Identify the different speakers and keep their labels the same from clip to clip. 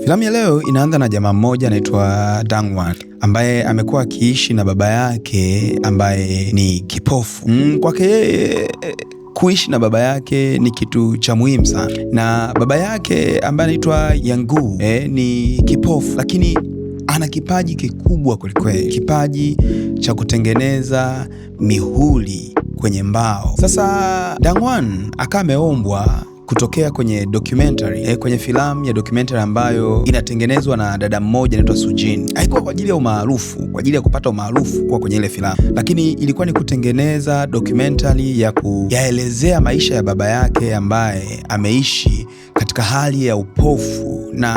Speaker 1: Filamu ya leo inaanza na jamaa mmoja anaitwa Dongwon ambaye amekuwa akiishi na baba yake ambaye ni kipofu. Kwake yeye kuishi na baba yake ni kitu cha muhimu sana, na baba yake ambaye anaitwa Yangu ni kipofu, lakini ana kipaji kikubwa kwelikweli, kipaji cha kutengeneza mihuri kwenye mbao. Sasa Dongwon akawa ameombwa kutokea kwenye documentary, kwenye filamu ya documentary ambayo inatengenezwa na dada mmoja anaitwa Sujin. Haikuwa kwa ajili ya umaarufu, kwa ajili ya kupata umaarufu kwa kwenye ile filamu, lakini ilikuwa ni kutengeneza documentary ya kuyaelezea maisha ya baba yake ambaye ameishi katika hali ya upofu na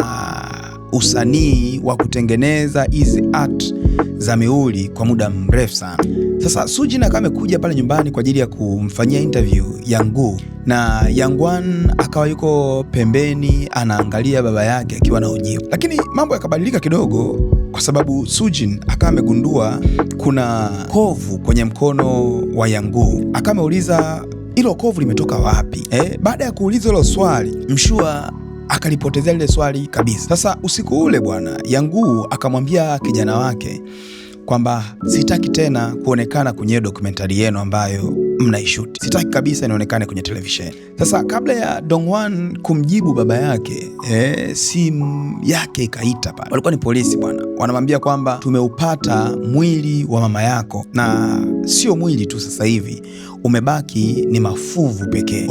Speaker 1: usanii wa kutengeneza hizi art za mihuri kwa muda mrefu sana. Sasa Sujin akawa amekuja pale nyumbani kwa ajili ya kumfanyia interview Yangu, na Yangwan akawa yuko pembeni anaangalia baba yake akiwa na ujibu. Lakini mambo yakabadilika kidogo, kwa sababu Sujin akawa amegundua kuna kovu kwenye mkono wa Yangu. Akawa ameuliza hilo kovu limetoka wapi? Baada ya kuuliza hilo swali, mshua akalipotezea lile swali kabisa. Sasa usiku ule bwana, Yangu akamwambia kijana wake kwamba sitaki tena kuonekana kwenye dokumentari yenu ambayo mnaishuti, sitaki kabisa inaonekane kwenye televisheni. Sasa kabla ya Dongwon kumjibu baba yake, simu yake ikaita pale. Walikuwa ni polisi bwana, wanamwambia kwamba tumeupata mwili wa mama yako, na sio mwili tu, sasa hivi umebaki ni mafuvu pekee.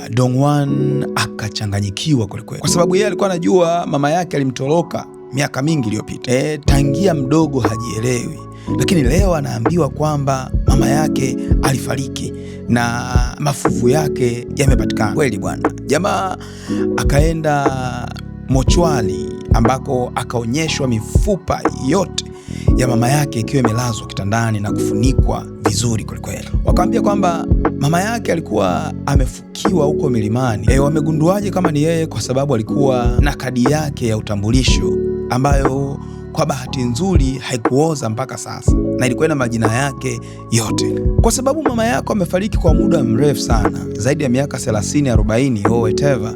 Speaker 1: Dongwon akachanganyikiwa kwelikweli, kwa sababu yeye alikuwa anajua mama yake alimtoroka miaka mingi iliyopita, tangia mdogo hajielewi, lakini leo anaambiwa kwamba mama yake alifariki na mafuvu yake yamepatikana. Kweli bwana, jamaa akaenda mochwali ambako akaonyeshwa mifupa yote ya mama yake ikiwa imelazwa kitandani na kufunikwa vizuri kwelikweli. Wakamwambia kwamba mama yake alikuwa amefukiwa huko milimani. Wamegunduaje kama ni yeye? Kwa sababu alikuwa na kadi yake ya utambulisho ambayo kwa bahati nzuri haikuoza mpaka sasa, na ilikuwa na majina yake yote. Kwa sababu mama yako amefariki kwa muda mrefu sana, zaidi ya miaka 30, 40 whatever.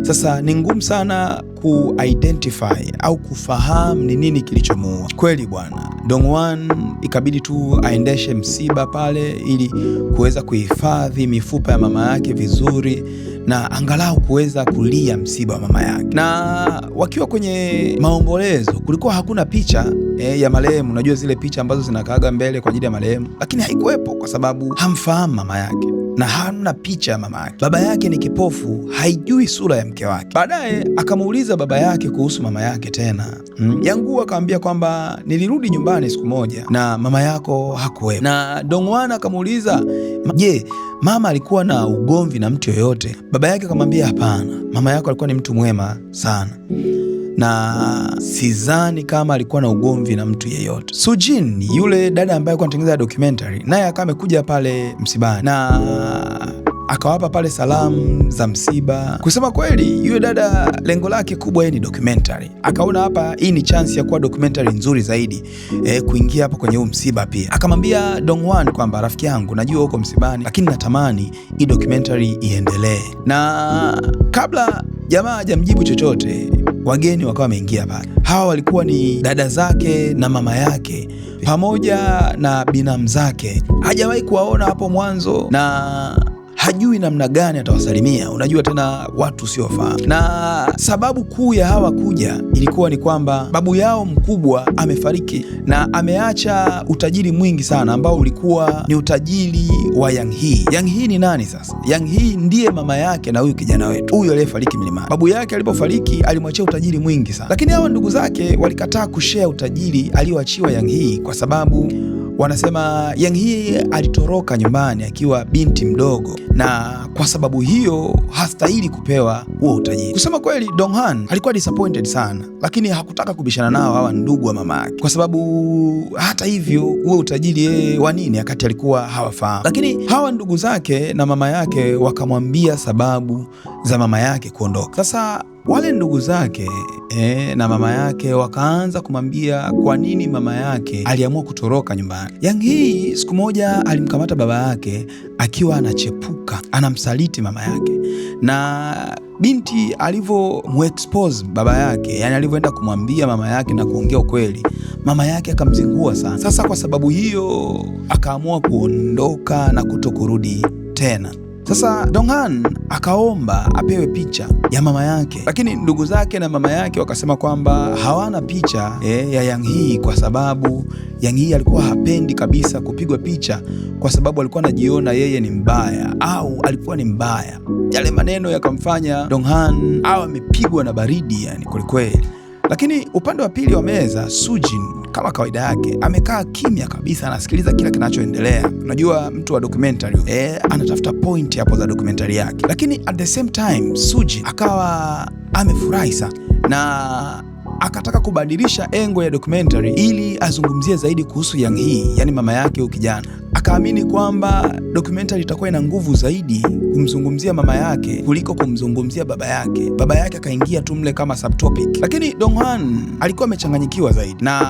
Speaker 1: Sasa ni ngumu sana ku-identify au kufahamu ni nini kilichomuua. Kweli bwana, Dongwon ikabidi tu aendeshe msiba pale ili kuweza kuhifadhi mifupa ya mama yake vizuri na angalau kuweza kulia msiba wa mama yake. Na wakiwa kwenye maombolezo, kulikuwa hakuna picha ya marehemu. Unajua zile picha ambazo zinakaaga mbele kwa ajili ya marehemu, lakini haikuwepo kwa sababu hamfahamu mama yake na hamna picha ya mama yake. Baba yake ni kipofu, haijui sura ya mke wake. Baadaye akamuuliza baba yake kuhusu mama yake tena. Yangu akamwambia kwamba nilirudi nyumbani siku moja na mama yako hakuwepo. Na Dongwon akamuuliza, je, mama alikuwa na ugomvi na mtu yoyote? Baba yake akamwambia hapana, mama yako alikuwa ni mtu mwema sana na sidhani kama alikuwa na ugomvi na mtu yeyote. Sujin, yule dada ambaye alikuwa anatengeneza documentary, naye akawa amekuja pale msibani na akawapa pale salamu za msiba. Kusema kweli, yule dada lengo lake kubwa ni documentary. Akaona hapa hii ni chance ya kuwa documentary nzuri zaidi, kuingia hapa kwenye huu msiba pia. Akamwambia Dongwon kwamba rafiki yangu, najua uko msibani, lakini natamani hii documentary iendelee. Na kabla jamaa hajamjibu chochote, wageni wakawa wameingia pale. Hawa walikuwa ni dada zake na mama yake pamoja na binamu zake. Hajawahi kuwaona hapo mwanzo na hajui namna gani atawasalimia. Unajua tena watu usiofahamu. Na sababu kuu ya hawa kuja ilikuwa ni kwamba babu yao mkubwa amefariki na ameacha utajiri mwingi sana ambao ulikuwa ni utajiri wa Yang Hee. Yang Hee ni nani sasa? Yang Hee ndiye mama yake na huyu kijana wetu, huyu aliyefariki milimani. Babu yake alipofariki alimwachia utajiri mwingi sana, lakini hawa ndugu zake walikataa kushare utajiri alioachiwa Yang Hee kwa sababu wanasema Yang Hee alitoroka nyumbani akiwa binti mdogo, na kwa sababu hiyo hastahili kupewa huo utajiri. Kusema kweli, Dongwon alikuwa disappointed sana, lakini hakutaka kubishana nao hawa ndugu wa mama yake, kwa sababu hata hivyo huo utajiri yeye wa nini wakati alikuwa hawafahamu. Lakini hawa ndugu zake na mama yake wakamwambia sababu za mama yake kuondoka. Sasa wale ndugu zake na mama yake wakaanza kumwambia kwa nini mama yake aliamua kutoroka nyumbani. Yang Hee siku moja alimkamata baba yake akiwa anachepuka, anamsaliti mama yake, na binti alivyomuexpose baba yake, yani alivyoenda kumwambia mama yake na kuongea ukweli, mama yake akamzingua sana. Sasa kwa sababu hiyo akaamua kuondoka na kutokurudi tena. Sasa Donghan akaomba apewe picha ya mama yake, lakini ndugu zake na mama yake wakasema kwamba hawana picha ya Yang Hee, kwa sababu Yang Hee alikuwa hapendi kabisa kupigwa picha, kwa sababu alikuwa anajiona yeye ni mbaya au alikuwa ni mbaya. Yale maneno yakamfanya Donghan awe amepigwa na baridi, yani kwelikweli. Lakini upande wa pili wa meza, Sujin kama kawaida yake amekaa kimya kabisa, anasikiliza kila kinachoendelea. Unajua mtu wa documentary anatafuta point hapo za documentary yake, lakini at the same time Sujin akawa amefurahi sana na akataka kubadilisha engo ya documentary ili azungumzie zaidi kuhusu Yang Hee, yani mama yake huyu kijana. Akaamini kwamba documentary itakuwa ina nguvu zaidi kumzungumzia mama yake kuliko kumzungumzia baba yake. Baba yake akaingia tu mle kama subtopic, lakini Donghan alikuwa amechanganyikiwa zaidi na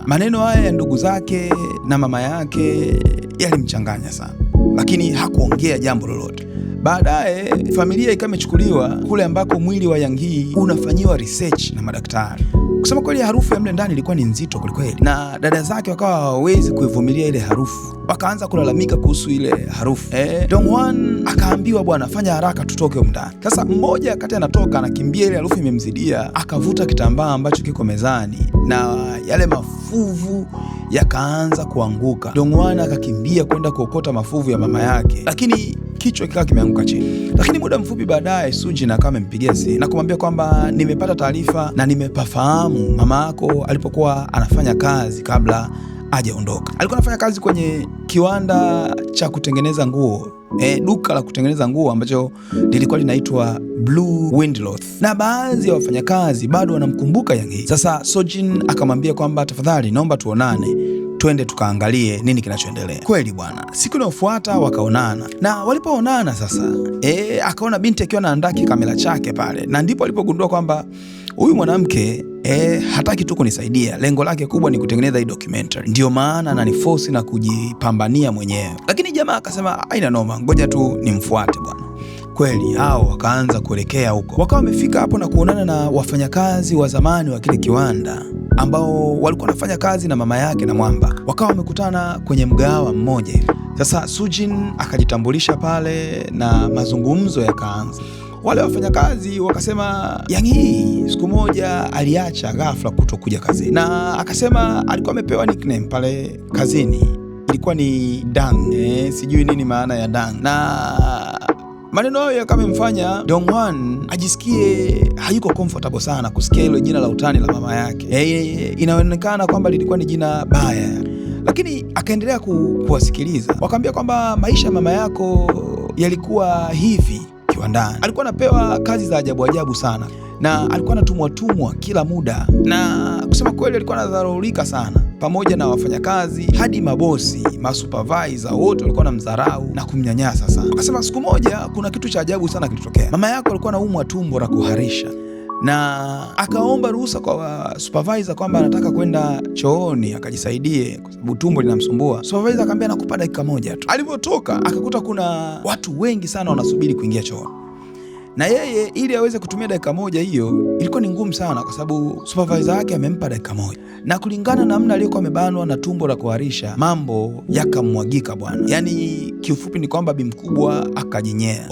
Speaker 1: maneno haya ya ndugu zake na mama yake, yalimchanganya sana, lakini hakuongea jambo lolote. Baadaye familia ikawa imechukuliwa kule ambako mwili wa Yang Hee unafanyiwa research na madaktari. Kusema kweli, harufu ya mle ndani ilikuwa ni nzito kwelikweli, na dada zake wakawa hawawezi kuivumilia ile harufu, wakaanza kulalamika kuhusu ile harufu. Donghan akaambiwa, bwana, fanya haraka tutoke huko ndani. Sasa mmoja kati anatoka, anakimbia, ile harufu imemzidia, akavuta kitambaa ambacho kiko mezani na yale mafuvu yakaanza kuanguka. Donghan akakimbia kwenda kuokota mafuvu ya mama yake, lakini kichwa kikawa kimeanguka chini. Lakini muda mfupi baadaye Sujin akawa amempigia simu na kumwambia kwamba nimepata taarifa na nimepafahamu mama yako alipokuwa anafanya kazi kabla hajaondoka. Alikuwa anafanya kazi kwenye kiwanda cha kutengeneza nguo, duka la kutengeneza nguo ambacho lilikuwa linaitwa Blue Windloth, na baadhi ya wafanyakazi bado wanamkumbuka Yang Hee. Sasa Sujin akamwambia kwamba tafadhali, naomba tuonane, twende tukaangalie nini kinachoendelea. Kweli bwana, siku inayofuata wakaonana, na walipoonana sasa akaona binti akiwa anaandaa kikamera chake pale, na ndipo alipogundua kwamba huyu mwanamke hataki tu kunisaidia, lengo lake kubwa ni kutengeneza hii documentary, ndio maana ananiforce na kujipambania mwenyewe. Lakini jamaa akasema haina noma, ngoja tu nimfuate bwana. Kweli hao wakaanza kuelekea huko, wakawa wamefika hapo na kuonana na wafanyakazi wa zamani wa kile kiwanda ambao walikuwa wanafanya kazi na mama yake na Mwamba. Wakawa wamekutana kwenye mgahawa mmoja hivi. Sasa Sujin akajitambulisha pale na mazungumzo yakaanza. Wale wafanyakazi wakasema Yang Hee siku moja aliacha ghafla kutokuja kazini, na akasema alikuwa amepewa nickname pale kazini, ilikuwa ni Dang. Sijui nini maana ya Dang, na maneno hayo yakamfanya Donghan ajisikie hayuko comfortable sana kusikia hilo jina la utani la mama yake. Inaonekana kwamba lilikuwa ni jina baya, lakini akaendelea kuwasikiliza. Wakamwambia kwamba maisha ya mama yako yalikuwa hivi kiwandani. Alikuwa anapewa kazi za ajabu ajabu sana, na alikuwa anatumwa kila muda, na kusema kweli alikuwa anadharurika sana, pamoja na wafanyakazi hadi mabosi, masupervisor wote walikuwa wanamdharau na kumnyanyasa sana. Akasema siku moja kuna kitu cha ajabu sana kilitokea. Mama yako alikuwa anaumwa tumbo la kuharisha, na akaomba ruhusa kwa supervisor kwamba anataka kwenda chooni akajisaidie kwa sababu tumbo linamsumbua. Supervisor akamwambia nakupa dakika moja tu. Alipotoka akakuta kuna watu wengi sana wanasubiri kuingia chooni, na yeye ili aweze kutumia dakika moja hiyo ilikuwa ni ngumu sana, kwa sababu supervisor wake amempa dakika moja, na kulingana na namna aliyokuwa amebanwa na tumbo la kuharisha, mambo yakamwagika bwana. Yani kiufupi ni kwamba bi mkubwa akajinyea.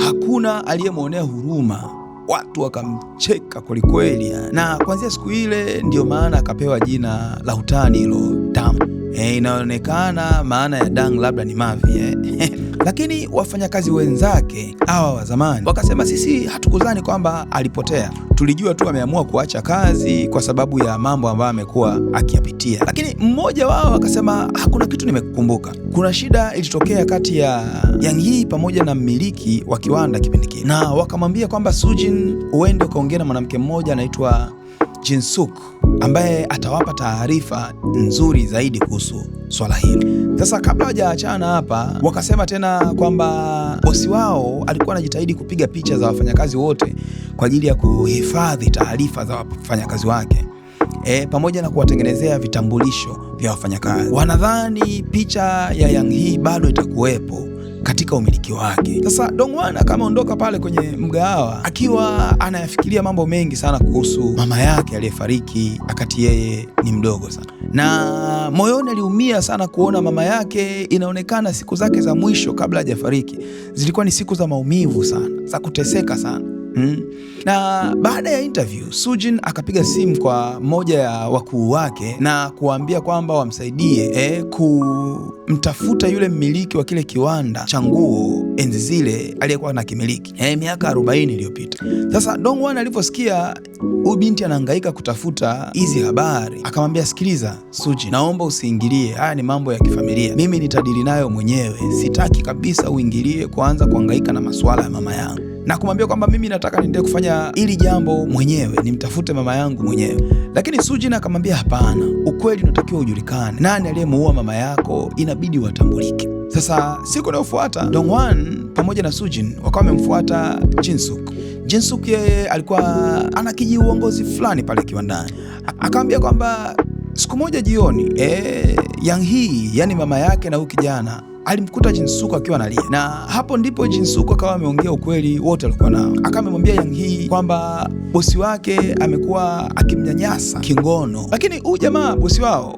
Speaker 1: Hakuna aliyemwonea huruma, watu wakamcheka kwelikweli, na kuanzia siku ile ndio maana akapewa jina la utani hilo Dang. Inaonekana maana ya Dang labda ni mavi Lakini wafanyakazi wenzake hawa wa zamani wakasema sisi hatukuzani kwamba alipotea, tulijua tu ameamua kuacha kazi kwa sababu ya mambo ambayo amekuwa akiyapitia. Lakini mmoja wao akasema hakuna kitu nimekumbuka, kuna shida ilitokea kati ya Yang Hee pamoja na mmiliki wa kiwanda kipindi kile, na wakamwambia kwamba Sujin uende ukaongea na mwanamke mmoja anaitwa Jinsuk ambaye atawapa taarifa nzuri zaidi kuhusu swala hili. Sasa kabla hawajaachana hapa, wakasema tena kwamba bosi wao alikuwa anajitahidi kupiga picha za wafanyakazi wote kwa ajili ya kuhifadhi taarifa za wafanyakazi wake, pamoja na kuwatengenezea vitambulisho vya wafanyakazi. Wanadhani picha ya Yang Hee bado itakuwepo katika umiliki wake. Sasa Dongwan akaondoka pale kwenye mgahawa akiwa anayafikiria mambo mengi sana kuhusu mama yake aliyefariki akati yeye ni mdogo sana, na moyoni aliumia sana kuona mama yake inaonekana siku zake za mwisho kabla hajafariki zilikuwa ni siku za maumivu sana, za kuteseka sana. Na baada ya interview Sujin akapiga simu kwa mmoja ya wakuu wake na kuambia kwamba wamsaidie kumtafuta yule mmiliki wa kile kiwanda cha nguo enzi zile aliyekuwa na kimiliki miaka 40 iliyopita. Sasa Dongwan aliposikia huyu binti anahangaika kutafuta hizi habari, akamwambia, sikiliza Sujin, naomba usiingilie, haya ni mambo ya kifamilia, mimi nitadili nayo mwenyewe, sitaki kabisa uingilie kuanza kuhangaika na masuala ya mama yangu, na kumwambia kwamba mimi nataka niendelee kufanya hili jambo mwenyewe, nimtafute mama yangu mwenyewe. Lakini Sujin akamwambia, hapana, ukweli unatakiwa ujulikane, nani aliyemuua mama yako inabidi watambulike. Sasa siku inayofuata Dongwan pamoja na Sujin wakawa wamemfuata Jinsuk. Jinsuk yeye alikuwa ana kijiuongozi fulani pale kiwandani. Akamwambia kwamba siku moja jioni Yang Hee, yani mama yake na huyu kijana, alimkuta Jinsuk akiwa analia, na hapo ndipo Jinsuk akawa ameongea ukweli wote alikuwa nao. Akamwambia Yang Hee kwamba bosi wake amekuwa akimnyanyasa kingono, lakini huyu jamaa bosi wao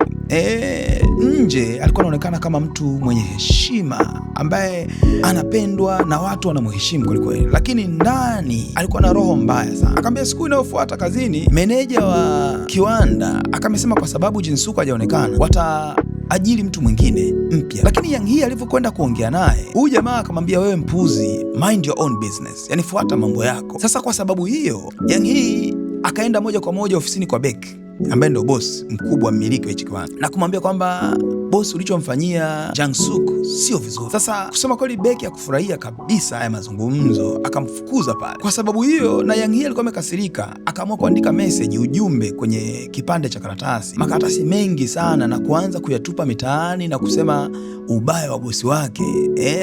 Speaker 1: nje alikuwa anaonekana kama mtu mwenye heshima ambaye anapendwa na watu wanamheshimu kwelikweli, lakini ndani alikuwa na roho mbaya sana. Akamwambia siku inayofuata kazini, meneja wa kiwanda akamesema kwa sababu Jinsuk hajaonekana wataajiri mtu mwingine mpya. Lakini Yang Hee alivyokwenda kuongea naye, huyu jamaa akamwambia, wewe mpuzi, mind your own business, yani fuata mambo yako. Sasa kwa sababu hiyo Yang Hee akaenda moja kwa moja ofisini kwa Beck ambaye ndio boss mkubwa mmiliki wa hichi kiwanda, na kumwambia kwamba boss, ulichomfanyia Jinsuk sio vizuri. Sasa kusema kweli Beck hakufurahia kabisa haya mazungumzo, akamfukuza pale. Kwa sababu hiyo na Yang Hee alikuwa amekasirika, akaamua kuandika message, ujumbe kwenye kipande cha karatasi, makaratasi mengi sana, na kuanza kuyatupa mitaani na kusema ubaya wa bosi wake,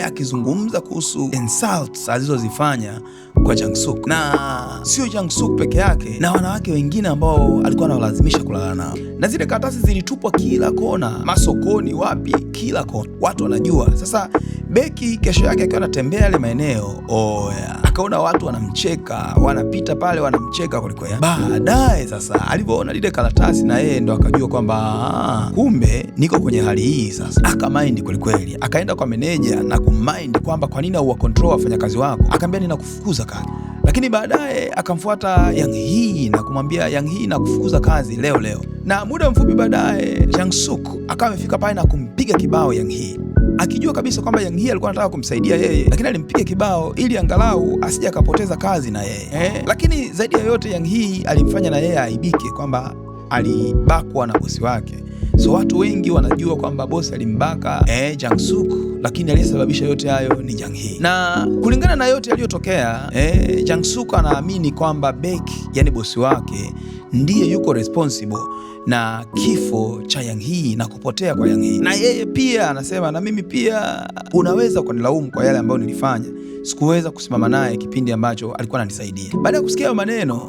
Speaker 1: akizungumza kuhusu insults alizozifanya kwa Jinsuk, na sio Jinsuk peke yake, na wanawake wengine ambao alikuwa anawalazimisha kulala nao. Na zile karatasi zilitupwa kila kona, masokoni, wapi, kila kona, watu wanajua. Sasa Becky kesho yake akiwa anatembea yale maeneo, akaona watu wanamcheka, wanapita pale wanamcheka kwelikweli. Baadaye sasa alivyoona lile karatasi, na yeye ndo akajua kwamba kumbe niko kwenye hali hii. Sasa akamind kwelikweli, akaenda kwa meneja na kumind kwamba kwa nini hauwa control wafanyakazi wako. Akamwambia ninakufukuza kazi. Lakini baadaye akamfuata Yang Hee na kumwambia, Yang Hee na kufukuza kazi leo. Na muda mfupi baadaye Jinsuk akawa amefika pale na kumpiga kibao Yang Hee, akijua kabisa kwamba Yang Hee alikuwa anataka kumsaidia yeye, lakini alimpiga kibao ili angalau asije akapoteza kazi na yeye. Lakini zaidi ya yote Yang Hee alimfanya na yeye aibike kwamba alibakwa na bosi wake. So watu wengi wanajua kwamba bosi alimbaka Jinsuk, lakini aliyesababisha yote hayo ni Yang Hee. Na kulingana na yote yaliyotokea, Jinsuk anaamini kwamba Beck, yani bosi wake, ndiye yuko responsible na kifo cha Yang Hee na kupotea kwa Yang Hee. Na yeye pia anasema, na mimi pia unaweza kunilaumu kwa yale ambayo nilifanya, sikuweza kusimama naye kipindi ambacho alikuwa ananisaidia. Baada ya kusikia maneno,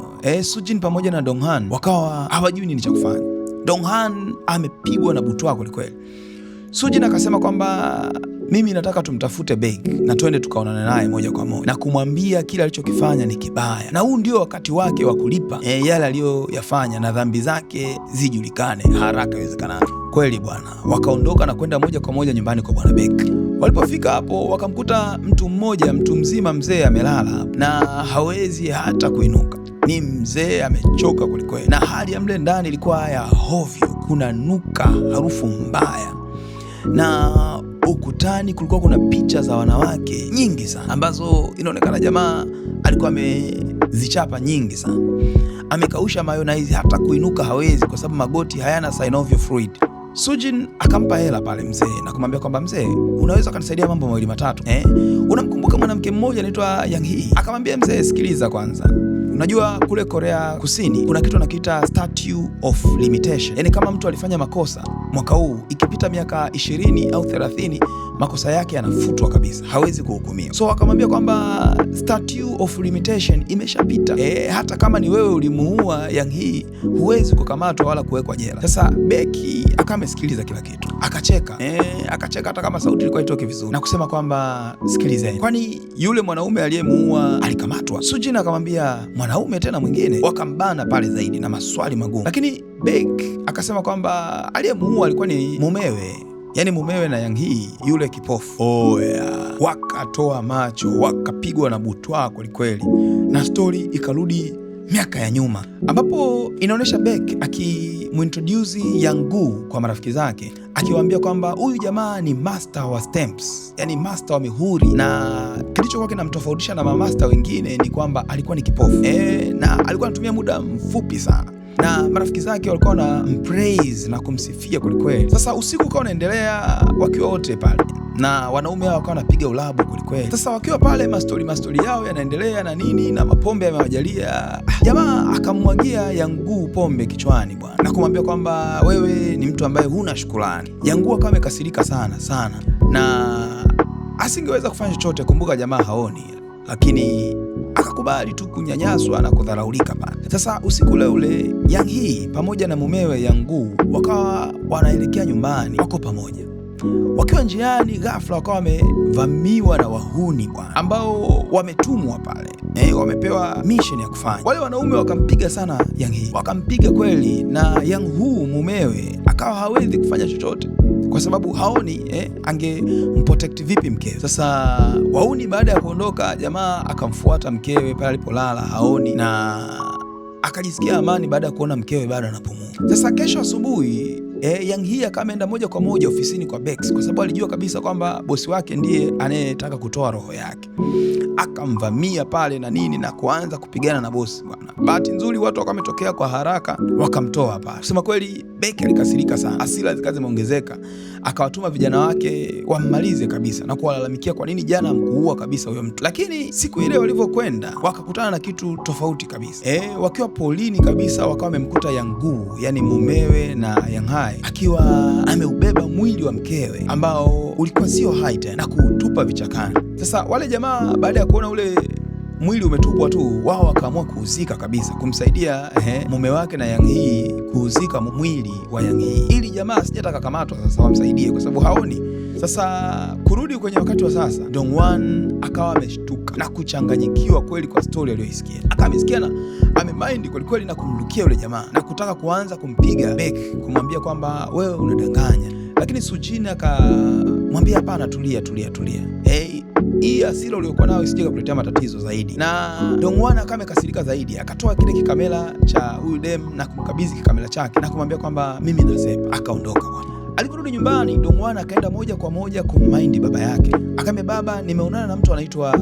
Speaker 1: Sujin pamoja na Donghan wakawa hawajui nini cha kufanya. Donghan amepigwa na butwaa kwelikweli. Sujin akasema kwamba mimi nataka tumtafute Beck na twende tukaonana naye moja kwa moja na kumwambia kila alichokifanya ni kibaya, na huu ndio wakati wake wa kulipa yale aliyoyafanya na dhambi zake zijulikane haraka iwezekanavyo. Kweli bwana, wakaondoka na kwenda moja kwa moja nyumbani kwa bwana Beck. Walipofika hapo wakamkuta mtu mmoja, mtu mzima, mzee amelala na hawezi hata kuinuka. Ni mzee amechoka kwelikweli, na hali ya mle ndani ilikuwa ya hovyo, kuna nuka harufu mbaya, na ukutani kulikuwa kuna picha za wanawake nyingi sana ambazo inaonekana jamaa alikuwa amezichapa nyingi sana. Amekausha mayonnaise, hata kuinuka hawezi kwa sababu magoti hayana synovial fluid. Sujin akampa hela pale mzee na kumwambia kwamba mzee, unaweza kunisaidia mambo mawili matatu. Unamkumbuka mwanamke mmoja anaitwa Yang Hee? Akamwambia mzee, sikiliza kwanza, unajua kule Korea Kusini kuna kitu anakiita statute of limitation. Yani kama mtu alifanya makosa mwaka huu, ikipita miaka 20 au 30 makosa yake yanafutwa kabisa, hawezi kuhukumiwa. So akamwambia kwamba statute of limitation imeshapita. Hata kama ni wewe ulimuua Yang Hee, huwezi kukamatwa wala kuwekwa jela. Sasa Becky akamesikiliza kila kitu, akacheka. Akacheka hata kama sauti ilikuwa itoki vizuri, na kusema kwamba sikilizeni, kwani yule mwanaume aliyemuua alikamatwa? Sujin akamwambia mwanaume tena mwingine? Wakambana pale zaidi na maswali magumu, lakini Becky akasema kwamba aliyemuua alikuwa ni mumewe, yani mumewe na Yang Hee yule kipofu. Wakatoa macho, wakapigwa na butwa kwelikweli, na stori ikarudi miaka ya nyuma, ambapo inaonyesha Beck akimuintroduce Yang Gu kwa marafiki zake, akiwaambia kwamba huyu jamaa ni master wa stamps, yani master wa mihuri, na kilichokuwa kinamtofautisha na mamaster wengine ni kwamba alikuwa ni kipofu na alikuwa anatumia muda mfupi sana, na marafiki zake walikuwa na mpraise na kumsifia kwelikweli. Sasa usiku ukawa unaendelea wakiwa wote pale, na wanaume hao wakawa wanapiga ulabu kwelikweli. Sasa wakiwa pale mastori yao yanaendelea na nini, na mapombe yamewajalia, jamaa akamwagia Yang Gu pombe kichwani bwana, na kumwambia kwamba wewe ni mtu ambaye huna shukrani. Yang Gu akawa amekasirika sana, na asingeweza kufanya chochote. Kumbuka jamaa haoni, lakini akakubali tu kunyanyaswa na kudharaulika pale. Sasa usiku ule Yang Hee pamoja na mumewe Yang Gu wakawa wanaelekea nyumbani, wako pamoja. Wakiwa njiani, ghafla wakawa wamevamiwa na wahuni bwana, ambao wametumwa pale, wamepewa mission ya kufanya. Wale wanaume wakampiga sana Yang Hee, wakampiga kweli, na Yang Hu mumewe akawa hawezi kufanya chochote kwa sababu haoni, angemprotect vipi mkewe. Sasa wahuni baada ya kuondoka, jamaa akamfuata mkewe pale alipolala, haoni, na akajisikia amani baada ya kuona mkewe bado anapumua. Sasa kesho asubuhi Yang Hee akaenda moja kwa moja ofisini kwa Bex, kwa sababu alijua kabisa kwamba bosi wake ndiye anayetaka kutoa roho yake. Akamvamia pale na nini na kuanza kupigana na bosi bwana. Bahati nzuri watu wakawa wametokea kwa haraka, wakamtoa pale. Kusema kweli Beck alikasirika sana, hasira zikawa zimeongezeka, akawatuma vijana wake wammalize kabisa na kuwalalamikia kwa nini jana mkuua kabisa huyo mtu. Lakini siku ile walivyokwenda wakakutana na kitu tofauti kabisa. Wakiwa polini kabisa, wakawa wamemkuta Yang Gu, yani mumewe na Yang Hae, akiwa ameubeba mwili wa mkewe ambao ulikuwa sio hai tena na kuutupa vichakani. Sasa wale jamaa baada ya kuona ule mwili umetupwa tu, wao wakaamua kuhusika kabisa kumsaidia mume wake na Yang Hee kuhusika mwili wa Yang Hee, ili jamaa asijataka kamatwa sasa wamsaidie kwa sababu haoni. Sasa kurudi kwenye wakati wa sasa, Dongwan akawa ameshtuka na kuchanganyikiwa kweli kwa story aliyoisikia. Akamsikia na amemind kweli kweli na kumlukia yule jamaa na kutaka kuanza kumpiga Beck, kumwambia kwamba wewe unadanganya. Lakini Sujin akamwambia hapana, tulia. Hii hasira uliyokuwa nayo isije kukuletea matatizo zaidi. Na Dongwan akawa amekasirika zaidi, akatoa kile kikamera cha huyu dem na kumkabidhi kikamera chake na kumwambia kwamba mimi nasepa, akaondoka bwana. Aliporudi nyumbani, Dongwan akaenda moja kwa moja kummind baba yake. Akamwambia, baba, nimeonana na mtu anaitwa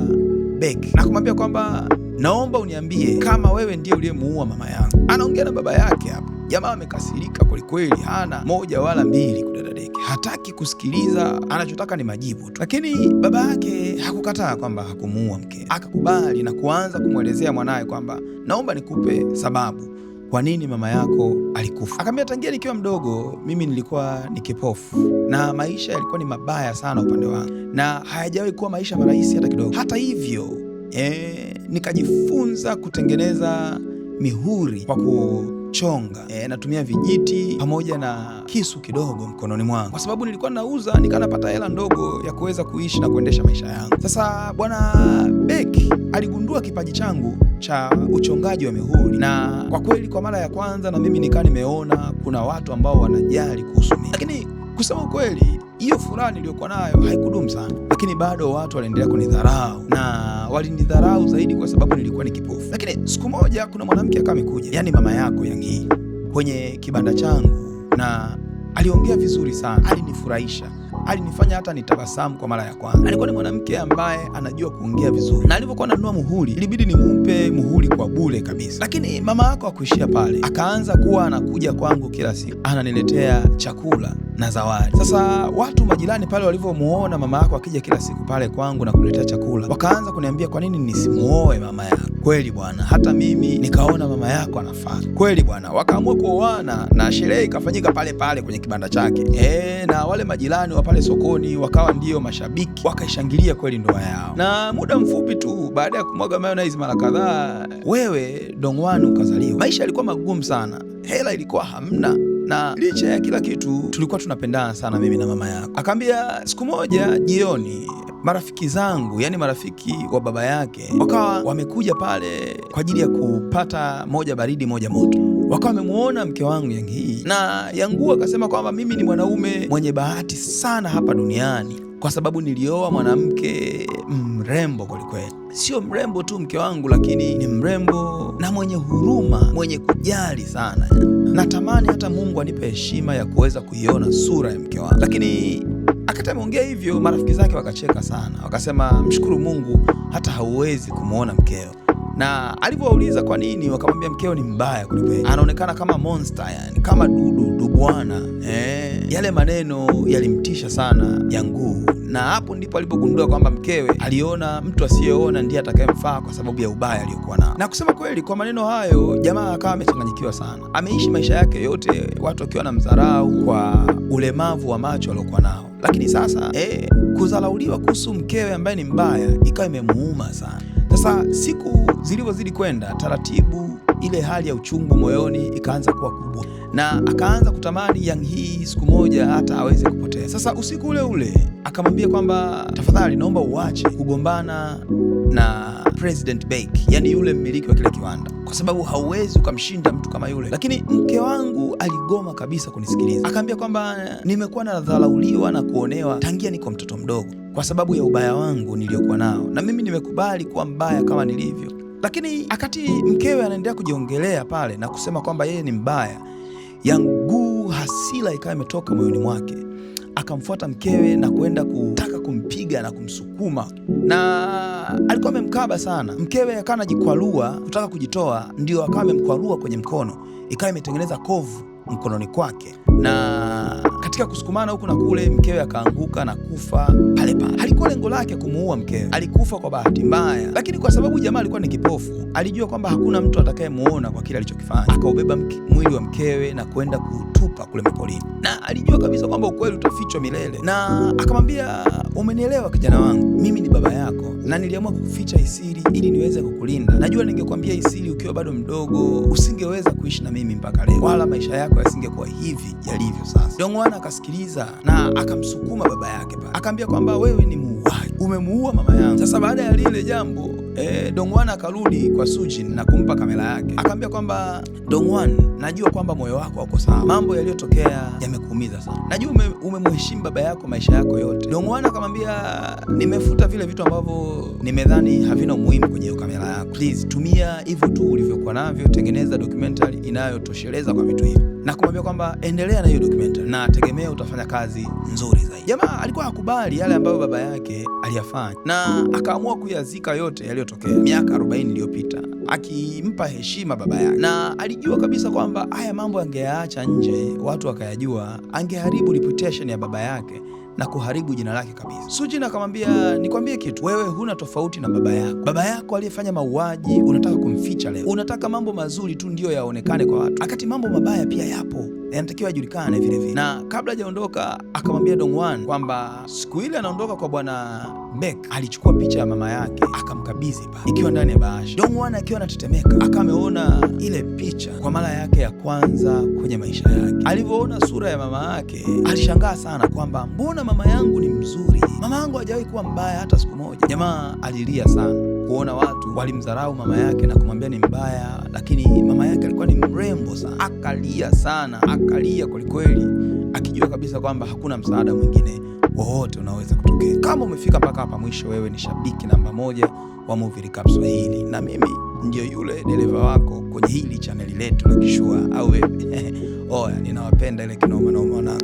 Speaker 1: Beck, na kumwambia kwamba naomba uniambie kama wewe ndiye uliyemuua mama yangu. Anaongea na baba yake hapa. Jamaa amekasirika kwelikweli, hana moja wala mbili kudadadeki, hataki kusikiliza, anachotaka ni majibu tu. Lakini baba yake hakukataa kwamba hakumuua mke, akakubali na kuanza kumwelezea mwanaye kwamba naomba nikupe sababu kwa nini mama yako alikufa. Akamwambia, tangia nikiwa mdogo mimi nilikuwa ni kipofu na maisha yalikuwa ni mabaya sana upande wangu na hayajawahi kuwa maisha marahisi hata kidogo. Hata hivyo nikajifunza kutengeneza mihuri kwa kuchonga, natumia vijiti pamoja na kisu kidogo mkononi mwangu, kwa sababu nilikuwa nauza nikanapata hela ndogo ya kuweza kuishi na kuendesha maisha yangu. Sasa bwana Beck aligundua kipaji changu cha uchongaji wa mihuri, na kwa kweli kwa mara ya kwanza na mimi nikaa nimeona kuna watu ambao wanajali kuhusu mimi. Lakini kusema ukweli, hiyo furaha niliyokuwa nayo haikudumu sana, lakini bado watu waliendelea kunidharau, na walinidharau zaidi kwa sababu nilikuwa ni kipofu. Lakini siku moja kuna mwanamke akawa amekuja, yani mama yako Yang Hee, kwenye kibanda changu, na aliongea vizuri sana, alinifurahisha, alinifanya hata nitabasamu kwa mara ya kwanza. Alikuwa ni mwanamke ambaye anajua kuongea vizuri, na alipokuwa ananunua muhuri ilibidi nimpe muhuri kwa bure kabisa. Lakini mama yako hakuishia pale, akaanza kuwa anakuja kwangu kila siku, ananiletea chakula na zawadi. Sasa watu majirani pale walivyomuona mama yako akija kila siku pale kwangu na kuletea chakula, wakaanza kuniambia kwa nini nisimuoe mama yako. Kweli bwana, hata mimi nikaona mama yako anafaa. Kweli bwana, wakaamua kuoana na sherehe ikafanyika pale pale kwenye kibanda chake. Na wale majirani wa pale sokoni wakawa ndio mashabiki, wakaishangilia kweli ndoa yao. Na muda mfupi tu baada ya kumwaga mayonnaise mara kadhaa, wewe Dongwan ukazaliwa. Maisha yalikuwa magumu sana, hela ilikuwa hamna, na licha ya kila kitu tulikuwa tunapendana sana mimi na mama yako. Akaambia siku moja jioni, marafiki zangu, yani marafiki wa baba yake, wakawa wamekuja pale kwa ajili ya kupata moja baridi moja moto. Wakawa wamemuona mke wangu Yang Hee, na Yangu akasema kwamba mimi ni mwanaume mwenye bahati sana hapa duniani kwa sababu nilioa mwanamke mrembo kwelikweli. Sio mrembo tu mke wangu, lakini ni mrembo na mwenye huruma, mwenye kujali sana. Natamani hata Mungu anipe heshima ya kuweza kuiona sura ya mke wangu. Lakini akati ameongea hivyo, marafiki zake wakacheka sana, wakasema mshukuru Mungu hata hauwezi kumuona mkeo. Na alivyouliza kwa nini, wakamwambia mkeo ni mbaya kwelikweli, anaonekana kama monster, yani kama dudu bwana. Yale maneno yalimtisha sana Yangu, na hapo ndipo alipogundua kwamba mkewe aliona mtu asiyeona ndiye atakayemfaa kwa sababu ya ubaya aliyokuwa nao. Na kusema kweli, kwa maneno hayo jamaa akawa amechanganyikiwa sana. Ameishi maisha yake yote watu wakiwa na mdharau kwa ulemavu wa macho aliokuwa nao, lakini sasa kudharauliwa kuhusu mkewe ambaye ni mbaya ikawa imemuuma sana. Sasa siku zilivyozidi kwenda, taratibu ile hali ya uchungu moyoni ikaanza kuwa kubwa, na akaanza kutamani Yang Hee siku moja hata aweze kupotea. Sasa usiku ule ule akamwambia kwamba tafadhali naomba uache kugombana na President Baek, yani yule mmiliki wa kile kiwanda, kwa sababu hauwezi ukamshinda mtu kama yule. Lakini mke wangu aligoma kabisa kunisikiliza. Akaambia kwamba nimekuwa nadharauliwa na kuonewa tangia niko mtoto mdogo kwa sababu ya ubaya wangu niliokuwa nao, na mimi nimekubali kuwa mbaya kama nilivyo. Lakini akati mkewe anaendelea kujiongelea pale na kusema kwamba yeye ni mbaya, Yangu hasira ikawa imetoka moyoni mwake. Akamfuata mkewe na kwenda kutaka kumpiga na kumsukuma, na alikuwa amemkaba sana. Mkewe akawa anajikwalua kutaka kujitoa, ndio akawa amemkwalua kwenye mkono, ikawa imetengeneza kovu mkononi kwake, na katika kusukumana huku na kule mkewe akaanguka na kufa pale pale. Halikuwa lengo lake kumuua mkewe, alikufa kwa bahati mbaya, lakini kwa sababu jamaa alikuwa ni kipofu, alijua kwamba hakuna mtu atakayemuona kwa kile alichokifanya. Akaubeba mwili wa mkewe na kwenda kutupa kule mapolini, na alijua kabisa kwamba ukweli utafichwa milele. Na akamwambia, umenielewa kijana wangu, mimi ni baba yako na niliamua kukuficha hii siri ili niweze kukulinda. Najua ningekwambia hii siri ukiwa bado mdogo usingeweza kuishi na mimi mpaka leo, wala maisha yako yasingekuwa hivi yalivyo sasa. Dongwan akasikiliza na akamsukuma baba yake pale, akaambia kwamba wewe ni muuaji, umemuua mama yangu. Sasa baada ya lile jambo Dongwan akarudi kwa Sujin na kumpa kamera yake, akaambia kwamba Dongwan, najua kwamba moyo wako hauko sawa, mambo yaliyotokea yamekuumiza sana, najua umemheshimu baba yako maisha yako yote. Dongwan akamwambia, nimefuta vile vitu ambavyo nimedhani havina umuhimu kwenye hiyo kamera yako, please tumia hivyo tu ulivyokuwa navyo, tengeneza documentary inayotosheleza kwa vitu hivi, na kumwambia kwamba endelea na hiyo documentary na tegemea utafanya kazi nzuri zaidi. Jamaa alikuwa hakubali yale ambayo baba yake aliyafanya, na akaamua kuyazika yote yaliyotokea miaka 40 iliyopita, akimpa heshima baba yake, na alijua kabisa kwamba haya mambo angeyaacha nje watu wakayajua, angeharibu reputation ya baba yake na kuharibu jina lake kabisa. Sujin akamwambia, nikwambie kitu, wewe huna tofauti na baba yako. Baba yako aliyefanya mauaji unataka kumficha leo, unataka mambo mazuri tu ndio yaonekane kwa watu, akati mambo mabaya pia yapo, yanatakiwa yajulikane vile vile. Na kabla hajaondoka akamwambia Dongwan kwamba siku ile anaondoka kwa bwana Baek alichukua picha ya mama yake akamkabidhi pale ikiwa ndani ya bahasha. Dongwan akiwa anatetemeka akameona ile picha kwa mara yake ya kwanza kwenye maisha yake. Alivyoona sura ya mama yake alishangaa sana kwamba mbona mama yangu ni mzuri, mama yangu hajawahi kuwa mbaya hata siku moja. Jamaa alilia sana kuona watu walimdharau mama yake na kumwambia ni mbaya, lakini mama yake alikuwa ni mrembo sana. Akalia sana, akalia kwelikweli, akijua kabisa kwamba hakuna msaada mwingine wowote unaweza kutokea. Kama umefika mpaka hapa mwisho, wewe ni shabiki namba 1 wa Movie Recap Swahili, na mimi ndio yule dereva wako kwenye hili chaneli letu la Kishua au wewe. Oya, ninawapenda ile kinoma noma.